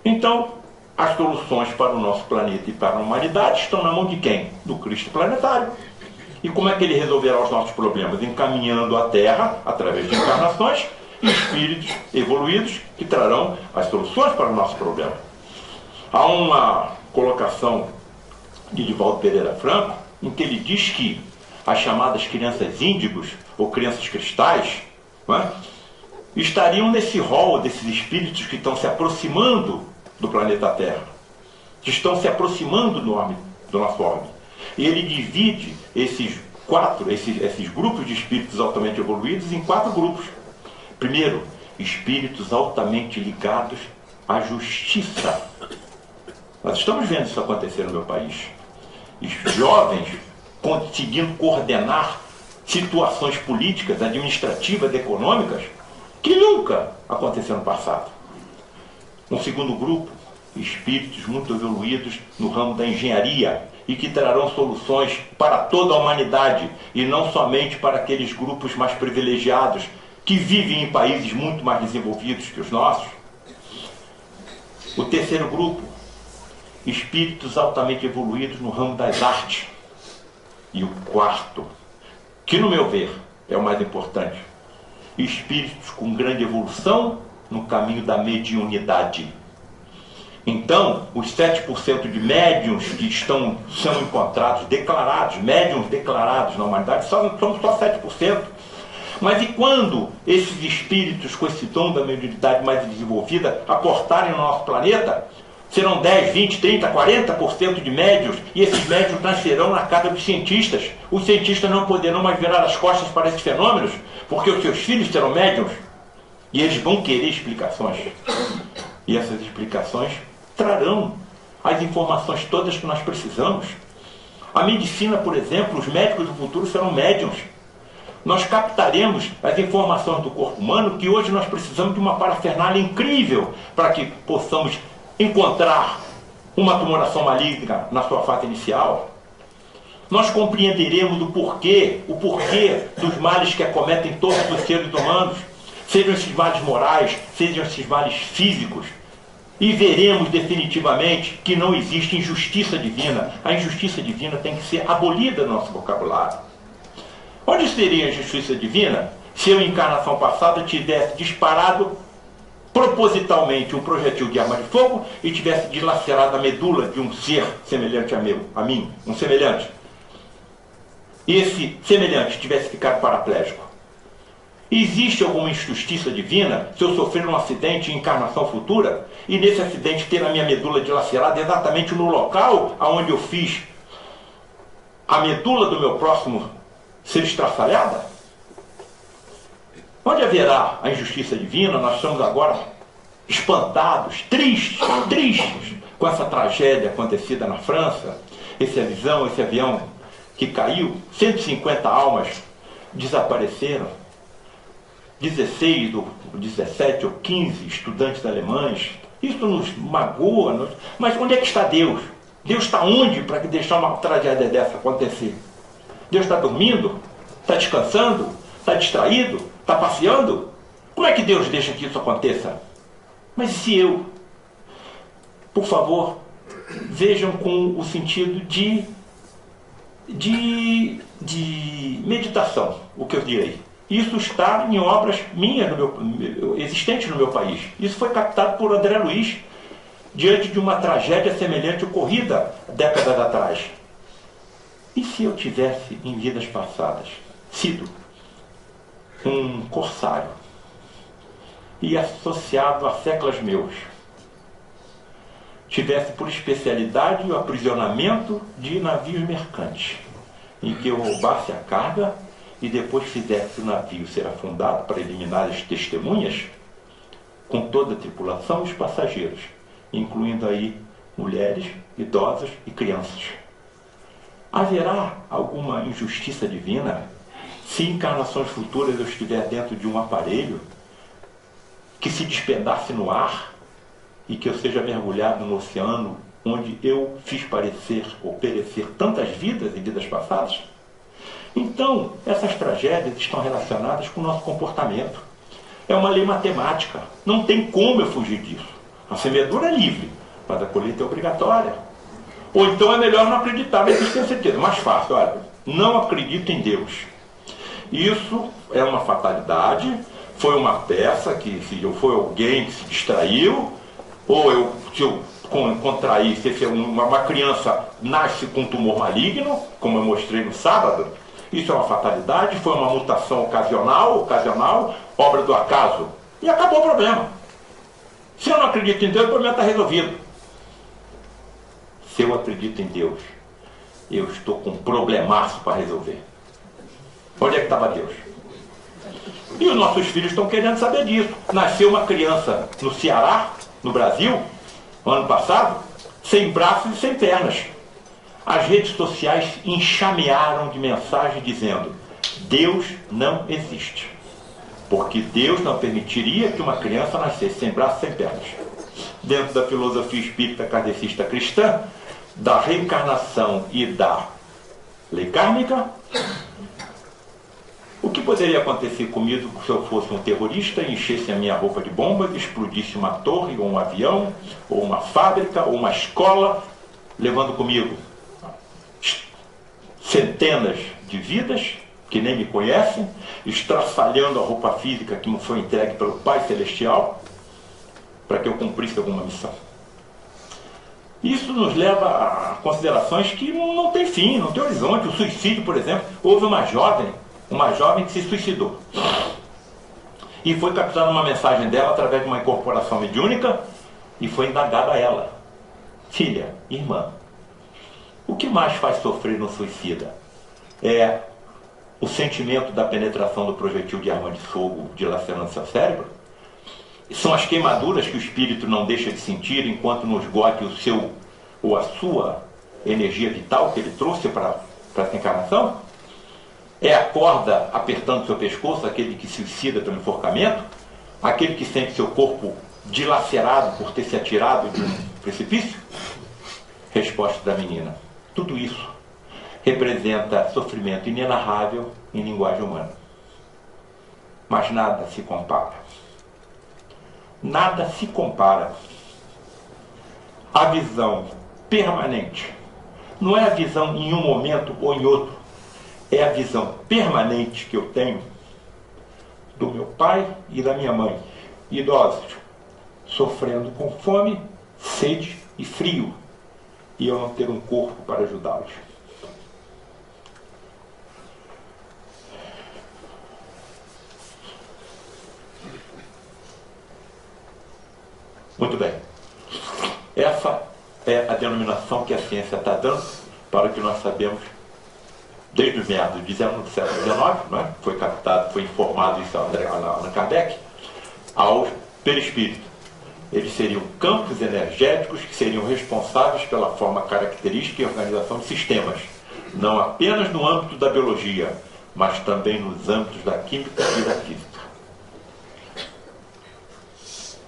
Então, as soluções para o nosso planeta e para a humanidade estão na mão de quem? Do Cristo planetário. E como é que ele resolverá os nossos problemas? Encaminhando a Terra, através de encarnações, espíritos evoluídos que trarão as soluções para o nosso problema. Há uma colocação de Divaldo Pereira Franco, em que ele diz que as chamadas crianças índigos, ou crianças cristais, não é, estariam nesse rol desses espíritos que estão se aproximando do planeta Terra, que estão se aproximando do nosso orbe. E ele divide esses grupos de espíritos altamente evoluídos em 4 grupos. Primeiro, espíritos altamente ligados à justiça. Nós estamos vendo isso acontecer no meu país. Jovens conseguindo coordenar situações políticas, administrativas, econômicas, que nunca aconteceram no passado. Um segundo grupo, espíritos muito evoluídos no ramo da engenharia e que trarão soluções para toda a humanidade e não somente para aqueles grupos mais privilegiados que vivem em países muito mais desenvolvidos que os nossos. O terceiro grupo, espíritos altamente evoluídos no ramo das artes. E o quarto, que no meu ver é o mais importante, espíritos com grande evolução no caminho da mediunidade. Então, os 7% de médiuns que são encontrados, declarados, médiuns declarados na humanidade, são só 7%. Mas e quando esses espíritos com esse dom da mediunidade mais desenvolvida aportarem no nosso planeta, serão 10, 20, 30, 40% de médiuns, e esses médiuns nascerão na casa dos cientistas. Os cientistas não poderão mais virar as costas para esses fenômenos, porque os seus filhos serão médiuns, e eles vão querer explicações. E essas explicações trarão as informações todas que nós precisamos. A medicina, por exemplo, os médicos do futuro serão médiuns. Nós captaremos as informações do corpo humano que hoje nós precisamos de uma parafernália incrível para que possamos encontrar uma tumoração maligna na sua fase inicial. Nós compreenderemos o porquê dos males que acometem todos os seres humanos, sejam esses males morais, sejam esses males físicos, e veremos definitivamente que não existe injustiça divina. A injustiça divina tem que ser abolida no nosso vocabulário. Onde seria a injustiça divina se eu, em encarnação passada, tivesse disparado propositalmente um projetil de arma de fogo e tivesse dilacerado a medula de um ser semelhante a mim, um semelhante, e esse semelhante tivesse ficado paraplégico? Existe alguma injustiça divina se eu sofrer um acidente em encarnação futura e nesse acidente ter a minha medula dilacerada exatamente no local onde eu fiz a medula do meu próximo ser estraçalhada? Onde haverá a injustiça divina? Nós estamos agora espantados, tristes com essa tragédia acontecida na França, esse avião que caiu, 150 almas desapareceram, 16 ou 17 ou 15 estudantes alemães. Isso nos magoa, mas onde é que está Deus? Deus está onde para deixar uma tragédia dessa acontecer? Deus está dormindo? Está descansando? Está distraído? Está passeando? Como é que Deus deixa que isso aconteça? Mas e se eu? Por favor, vejam com o sentido de meditação, o que eu direi. Isso está em obras minhas, existentes no meu país. Isso foi captado por André Luiz, diante de uma tragédia semelhante ocorrida décadas atrás. E se eu tivesse, em vidas passadas, sido um corsário e associado a séculos meus, tivesse por especialidade o aprisionamento de navios mercantes, em que eu roubasse a carga e depois fizesse o navio ser afundado para eliminar as testemunhas, com toda a tripulação e os passageiros, incluindo aí mulheres, idosos e crianças. Haverá alguma injustiça divina se em encarnações futuras eu estiver dentro de um aparelho que se despedace no ar e que eu seja mergulhado no oceano onde eu fiz parecer ou perecer tantas vidas em vidas passadas? Então, essas tragédias estão relacionadas com o nosso comportamento. É uma lei matemática. Não tem como eu fugir disso. A semeadura é livre, mas a colheita é obrigatória. Ou então é melhor não acreditar na existência de Deus. Mais fácil, olha, não acredito em Deus. Isso é uma fatalidade, foi uma peça que, se eu for alguém que se distraiu, ou se eu contrair, se uma criança nasce com um tumor maligno, como eu mostrei no sábado, isso é uma fatalidade, foi uma mutação ocasional, obra do acaso. E acabou o problema. Se eu não acredito em Deus, o problema está resolvido. Se eu acredito em Deus, eu estou com um problemaço para resolver. Onde é que estava Deus? E os nossos filhos estão querendo saber disso. Nasceu uma criança no Ceará, no Brasil, ano passado, sem braços e sem pernas. As redes sociais enxamearam de mensagem dizendo: Deus não existe. Porque Deus não permitiria que uma criança nascesse sem braços e sem pernas. Dentro da filosofia espírita kardecista cristã, da reencarnação e da lei kármica, o que poderia acontecer comigo se eu fosse um terrorista e enchesse a minha roupa de bombas, explodisse uma torre, ou um avião, ou uma fábrica, ou uma escola, levando comigo centenas de vidas que nem me conhecem, estraçalhando a roupa física que me foi entregue pelo Pai Celestial, para que eu cumprisse alguma missão. Isso nos leva a considerações que não tem fim, não tem horizonte. O suicídio, por exemplo, houve uma jovem que se suicidou. E foi captada uma mensagem dela através de uma incorporação mediúnica e foi indagada a ela: filha, irmã, o que mais faz sofrer um suicida? É o sentimento da penetração do projetil de arma de fogo dilacerando seu cérebro? São as queimaduras que o espírito não deixa de sentir enquanto não esgote o seu ou a sua energia vital que ele trouxe para essa encarnação? É a corda apertando seu pescoço, aquele que se suicida pelo enforcamento? Aquele que sente seu corpo dilacerado por ter se atirado de um precipício? Resposta da menina: tudo isso representa sofrimento inenarrável em linguagem humana. Mas nada se compara. Nada se compara à visão permanente. Não é a visão em um momento ou em outro. É a visão permanente que eu tenho do meu pai e da minha mãe, idosos, sofrendo com fome, sede e frio, e eu não ter um corpo para ajudá-los. Muito bem. Essa é a denominação que a ciência está dando para o que nós sabemos desde os meados do século XIX, não é? Foi captado, foi informado isso a Allan Kardec, ao perispírito. Eles seriam campos energéticos que seriam responsáveis pela forma característica e organização de sistemas, não apenas no âmbito da biologia, mas também nos âmbitos da química e da física.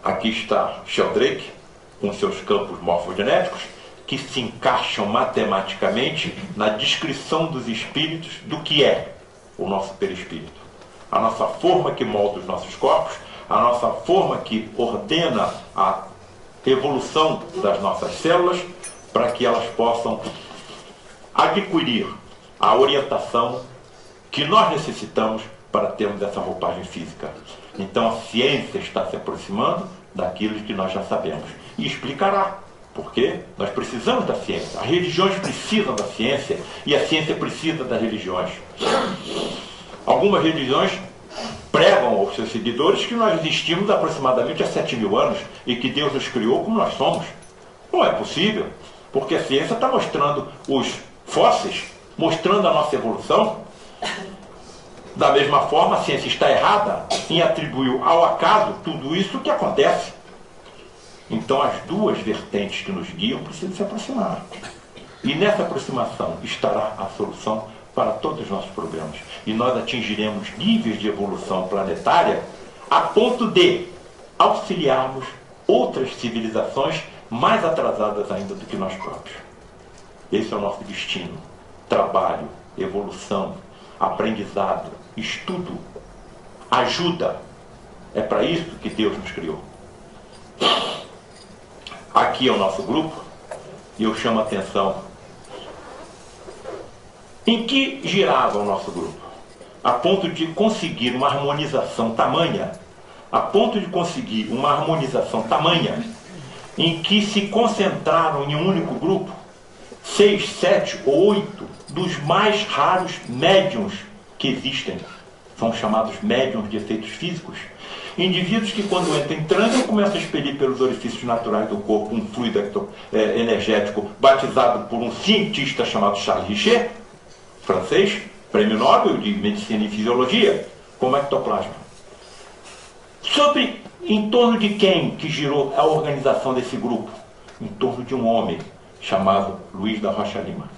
Aqui está Sheldrake, com seus campos morfogenéticos, que se encaixam matematicamente na descrição dos espíritos do que é o nosso perispírito. A nossa forma que molda os nossos corpos, a nossa forma que ordena a evolução das nossas células, para que elas possam adquirir a orientação que nós necessitamos para termos essa roupagem física. Então a ciência está se aproximando daquilo que nós já sabemos e explicará, porque nós precisamos da ciência. As religiões precisam da ciência e a ciência precisa das religiões. Algumas religiões pregam aos seus seguidores que nós existimos aproximadamente há 7.000 anos e que Deus nos criou como nós somos. Não é possível, porque a ciência está mostrando os fósseis, mostrando a nossa evolução. Da mesma forma, a ciência está errada em atribuir ao acaso tudo isso que acontece. Então, as duas vertentes que nos guiam precisam se aproximar. E nessa aproximação estará a solução para todos os nossos problemas. E nós atingiremos níveis de evolução planetária a ponto de auxiliarmos outras civilizações mais atrasadas ainda do que nós próprios. Esse é o nosso destino. Trabalho, evolução, aprendizado, estudo, ajuda. É para isso que Deus nos criou. aqui ao nosso grupo, e eu chamo a atenção, em que girava o nosso grupo, a ponto de conseguir uma harmonização tamanha, em que se concentraram em um único grupo 6, 7 ou 8 dos mais raros médiums que existem. São chamados médiums de efeitos físicos. Indivíduos que, quando entram em transe, começam a expelir pelos orifícios naturais do corpo um fluido energético batizado por um cientista chamado Charles Richer, francês, prêmio Nobel de Medicina e Fisiologia, como ectoplasma. Em torno de quem que girou a organização desse grupo? Em torno de um homem chamado Luiz da Rocha Lima.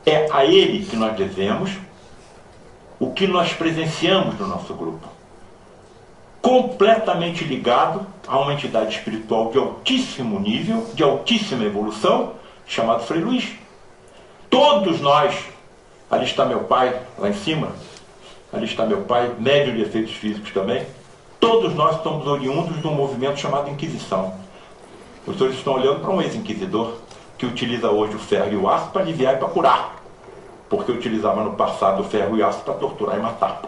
É a ele que nós devemos o que nós presenciamos no nosso grupo. Completamente ligado a uma entidade espiritual de altíssimo nível, de altíssima evolução, chamado Frei Luiz. Todos nós, ali está meu pai, lá em cima, ali está meu pai, médium de efeitos físicos também, todos nós somos oriundos de um movimento chamado Inquisição. Os senhores estão olhando para um ex-inquisidor que utiliza hoje o ferro e o aço para aliviar e para curar, porque utilizava no passado o ferro e o aço para torturar e matar.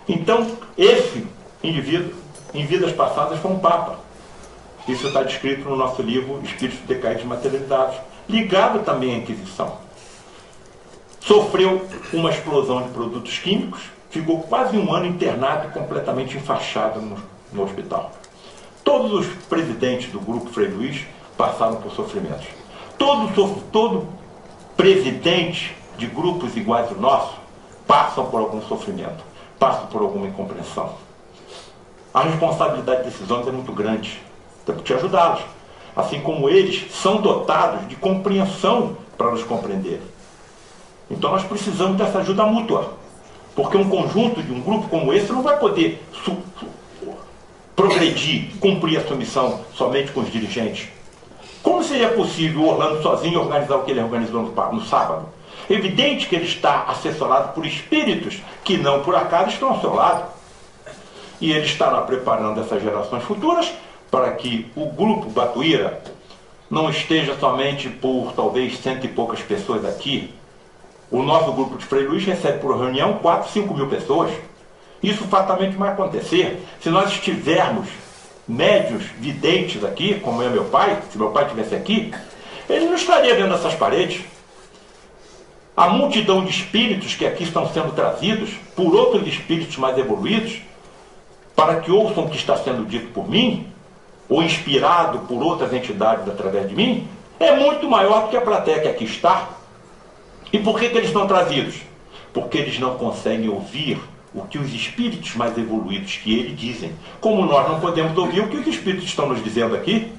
Então, esse indivíduo, em vidas passadas, foi um papa. Isso está descrito no nosso livro Espíritos Decaídos Materializados, ligado também à Inquisição. Sofreu uma explosão de produtos químicos, ficou quase um ano internado e completamente enfaixado no hospital. Todos os presidentes do grupo Frei Luiz passaram por sofrimentos. Todo presidente de grupos iguais ao nosso passam por algum sofrimento, passam por alguma incompreensão. A responsabilidade desses homens é muito grande. Temos que ajudá-los. Assim como eles são dotados de compreensão para nos compreenderem. Então nós precisamos dessa ajuda mútua. Porque um conjunto de um grupo como esse não vai poder progredir, cumprir a sua missão somente com os dirigentes. Como seria possível o Orlando sozinho organizar o que ele organizou no sábado? Evidente que ele está assessorado por espíritos que não por acaso estão ao seu lado. E ele estará preparando essas gerações futuras para que o grupo Batuíra não esteja somente por talvez 100 e poucas pessoas aqui. O nosso grupo de Frei Luiz recebe por reunião 4, 5 mil pessoas. Isso fatalmente vai acontecer se nós tivermos médios videntes aqui, como é meu pai. Se meu pai estivesse aqui, ele não estaria vendo essas paredes. A multidão de espíritos que aqui estão sendo trazidos por outros espíritos mais evoluídos, para que ouçam o que está sendo dito por mim, ou inspirado por outras entidades através de mim, é muito maior do que a plateia que aqui está. E por que eles estão trazidos? Porque eles não conseguem ouvir o que os espíritos mais evoluídos que ele dizem. Como nós não podemos ouvir o que os espíritos estão nos dizendo aqui,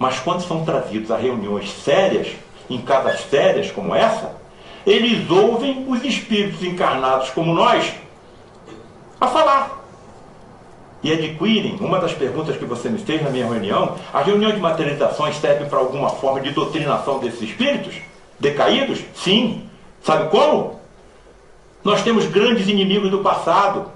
mas quando são trazidos a reuniões sérias, em casas sérias como essa, eles ouvem os espíritos encarnados como nós a falar. E adquirem, uma das perguntas que você me fez na minha reunião, a reunião de materializações serve para alguma forma de doutrinação desses espíritos decaídos? Sim. Sabe como? Nós temos grandes inimigos do passado.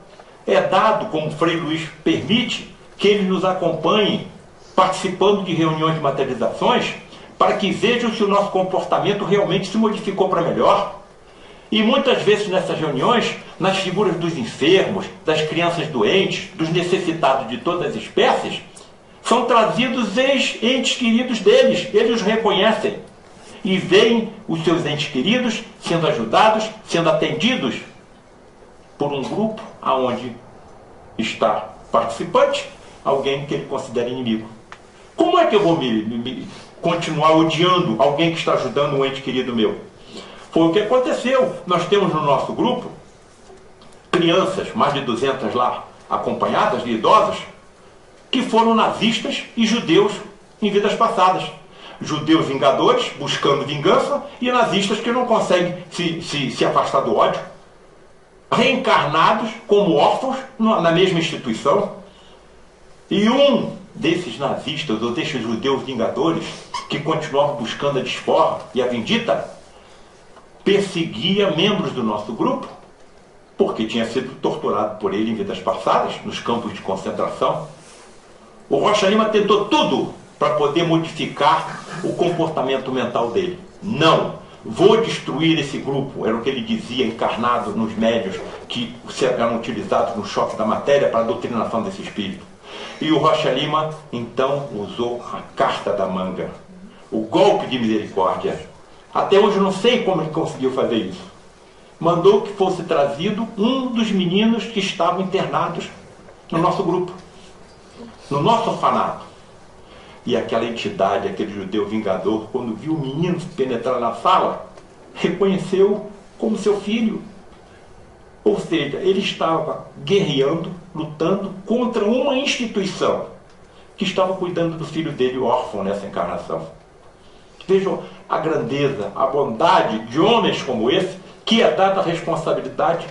É dado, como Frei Luiz permite, que eles nos acompanhem participando de reuniões de materializações para que vejam se o nosso comportamento realmente se modificou para melhor. E muitas vezes nessas reuniões, nas figuras dos enfermos, das crianças doentes, dos necessitados de todas as espécies, são trazidos ex-entes queridos deles. Eles os reconhecem e veem os seus entes queridos sendo ajudados, sendo atendidos por um grupo aonde está participante, alguém que ele considera inimigo. Como é que eu vou continuar odiando alguém que está ajudando um ente querido meu? Foi o que aconteceu. Nós temos no nosso grupo crianças, mais de 200 lá, acompanhadas de idosos, que foram nazistas e judeus em vidas passadas. Judeus vingadores, buscando vingança, e nazistas que não conseguem se afastar do ódio. Reencarnados como órfãos na mesma instituição. E um desses nazistas, ou desses judeus vingadores, que continuavam buscando a desforra e a vindita, perseguia membros do nosso grupo, porque tinha sido torturado por ele em vidas passadas, nos campos de concentração. O Rocha Lima tentou tudo para poder modificar o comportamento mental dele. Não, vou destruir esse grupo, era o que ele dizia, encarnado nos médios que eram utilizados no choque da matéria para a doutrinação desse espírito. E o Rocha Lima, então, usou a carta da manga, o golpe de misericórdia. Até hoje eu não sei como ele conseguiu fazer isso. Mandou que fosse trazido um dos meninos que estavam internados no nosso grupo, no nosso orfanato. E aquela entidade, aquele judeu vingador, quando viu o menino penetrar na sala, reconheceu como seu filho. Ou seja, ele estava guerreando, lutando contra uma instituição que estava cuidando do filho dele, órfão, nessa encarnação. Vejam a grandeza, a bondade de homens como esse, que é dada a responsabilidade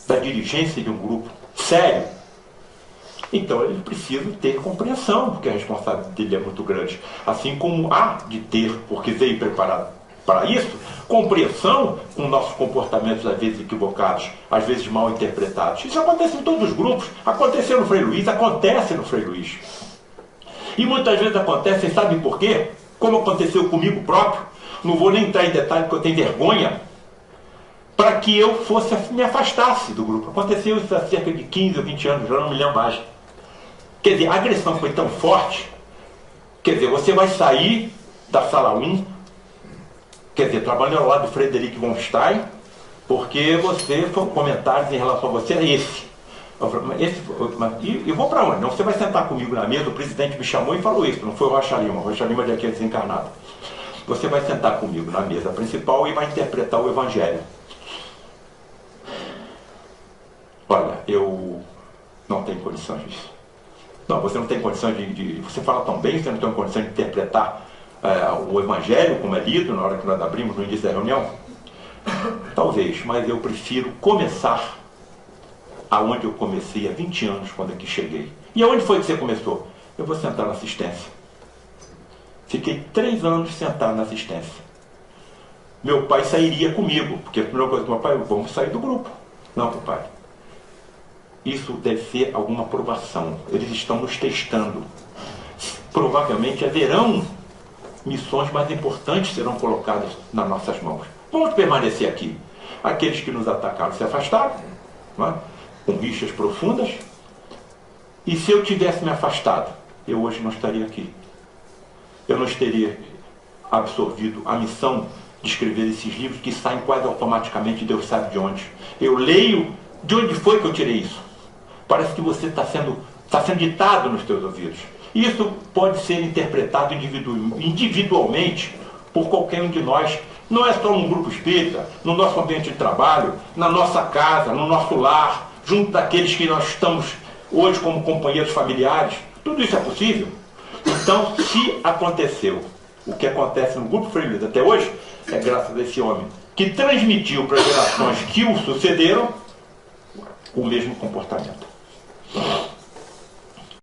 da dirigência de um grupo sério. Então ele precisa ter compreensão, porque a responsabilidade dele é muito grande. Assim como há de ter, porque veio preparado para isso, compreensão com nossos comportamentos, às vezes equivocados, às vezes mal interpretados. Isso acontece em todos os grupos. Aconteceu no Frei Luís, acontece no Frei Luís. E muitas vezes acontece, sabem por quê? Como aconteceu comigo próprio, não vou nem entrar em detalhe porque eu tenho vergonha, para que eu me afastasse do grupo. Aconteceu isso há cerca de 15 ou 20 anos, já não me lembro mais. Quer dizer, a agressão foi tão forte, quer dizer, você vai sair da sala 1, quer dizer, trabalhando ao lado do Frederic von Stein, porque você foi comentários em relação a você é esse. E eu vou para onde? Não, você vai sentar comigo na mesa, o presidente me chamou e falou isso, não foi o Rocha Lima. O Rocha Lima de aqui é desencarnado. Você vai sentar comigo na mesa principal e vai interpretar o Evangelho. Olha, eu não tenho condições disso. Não, você não tem condições você fala tão bem, você não tem condições de interpretar o Evangelho como é lido na hora que nós abrimos no início da reunião? Talvez, mas eu prefiro começar aonde eu comecei há 20 anos, quando aqui cheguei. E aonde foi que você começou? Eu vou sentar na assistência. Fiquei 3 anos sentado na assistência. Meu pai sairia comigo, porque a primeira coisa do meu pai, vamos sair do grupo. Não, papai. Isso deve ser alguma provação. Eles estão nos testando. Provavelmente haverão missões mais importantes serão colocadas nas nossas mãos. Vamos permanecer aqui. Aqueles que nos atacaram se afastaram, não é? Com rixas profundas. E se eu tivesse me afastado, eu hoje não estaria aqui. Eu não teria absorvido a missão de escrever esses livros que saem quase automaticamente, Deus sabe de onde. Eu leio, de onde foi que eu tirei isso? Parece que você está sendo ditado nos teus ouvidos. Isso pode ser interpretado individualmente por qualquer um de nós. Não é só um grupo espírita, no nosso ambiente de trabalho, na nossa casa, no nosso lar, junto daqueles que nós estamos hoje como companheiros familiares. Tudo isso é possível. Então, se aconteceu o que acontece no grupo Frei Luís até hoje, é graças a esse homem que transmitiu para as gerações que o sucederam o mesmo comportamento.